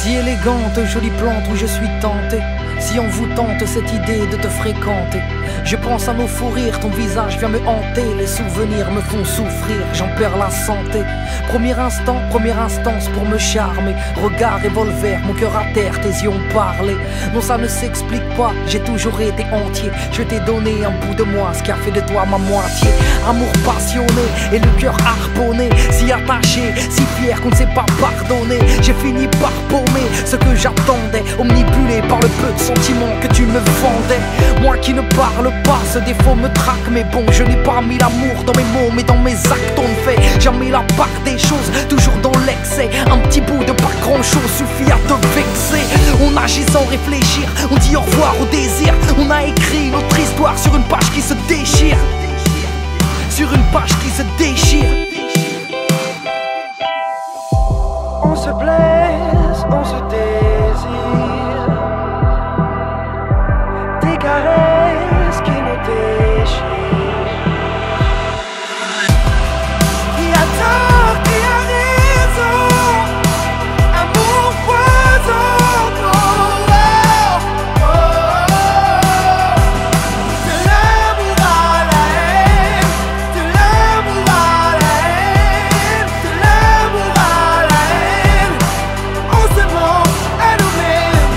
Si élégante, jolie plante où je suis tenté. Si on vous tente cette idée de te fréquenter, je pense à nos fous rires, ton visage vient me hanter. Les souvenirs me font souffrir, j'en perds la santé. Premier instant, première instance pour me charmer. Regard revolver, mon cœur à terre, tes yeux ont parlé. Non, ça ne s'explique pas, j'ai toujours été entier. Je t'ai donné un bout de moi, ce qui a fait de toi ma moitié. Amour passionné et le cœur harponné, si attaché, si fier qu'on ne sait pas pardonner. J'ai fini par paumer ce que j'attendais, omnibulé par le peu de sentiments que tu me vendais. Moi qui ne parle pas, ce défaut me traque. Mais bon, je n'ai pas mis l'amour dans mes mots, mais dans mes actes on ne fait jamais la part des choses, toujours dans l'excès. Un petit bout de pas grand chose suffit à te vexer. On agit sans réfléchir, on dit au revoir au désir. On a écrit notre histoire sur une page qui se déchire. Sur une page qui se déchire. On se blesse, on se désire. Des caresses qui nous déchirent. Qui a tort, qui a raison? Amour poison. Oh, oh, oh, oh. De l'amour à la haine, de l'amour à la haine, de l'amour à la haine. On se ment à nous-mêmes.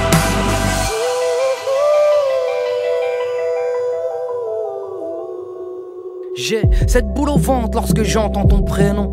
J'ai cette boule au ventre lorsque j'entends ton prénom.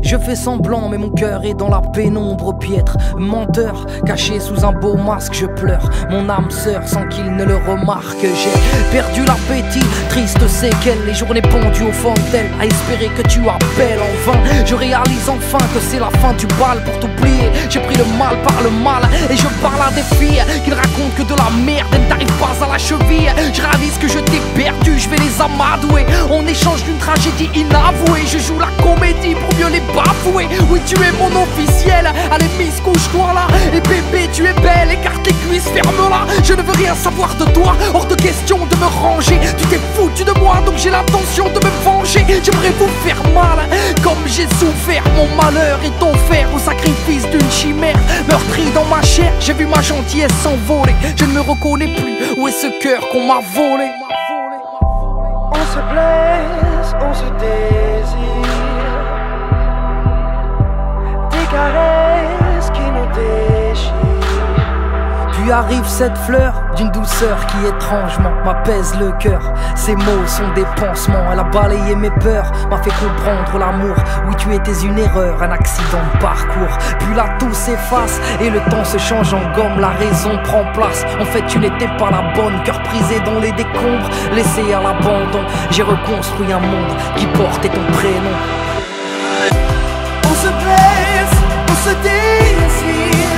Je fais semblant mais mon cœur est dans la pénombre piètre. Menteur, caché sous un beau masque, je pleure. Mon âme sœur sans qu'il ne le remarque. J'ai perdu l'appétit, triste séquelle. Les journées pendues au fond d'elle, à espérer que tu appelles en vain. Je réalise enfin que c'est la fin du bal. Pour t'oublier, j'ai pris le mal par le mal. Et je parle à des filles qui ne racontent que de la merde. Elles n'arrivent pas à la cheville. Je réalise que je t'ai perdu, je vais les amadouer. On échange d'une tragédie inavouée. Je joue la comédie pour mieux les bafouer. Oui, tu es mon officiel. Allez, Miss, couche-toi là. Et bébé, tu es belle, écarte les cuisses, ferme-la. Je ne veux rien savoir de toi, hors de question de me ranger. Tu t'es foutu de moi, donc j'ai l'intention de me venger. J'aimerais vous faire mal, comme j'ai souffert. Mon malheur est offert au sacrifice d'une chimère. Meurtri dans ma chair, j'ai vu ma gentillesse s'envoler. Je ne me reconnais plus, où est ce cœur qu'on m'a volé? On se blesse, on se désire. Des caresses qui nous déchirent. Puis arrive cette fleur d'une douceur qui étrangement m'apaise le cœur. Ces mots sont des pansements, elle a balayé mes peurs, m'a fait comprendre l'amour. Oui, tu étais une erreur, un accident de parcours. Puis là tout s'efface et le temps se change en gomme. La raison prend place, en fait tu n'étais pas la bonne. Cœur brisé dans les décombres, laissé à l'abandon. J'ai reconstruit un monde qui portait ton prénom. On se blesse, on se désire.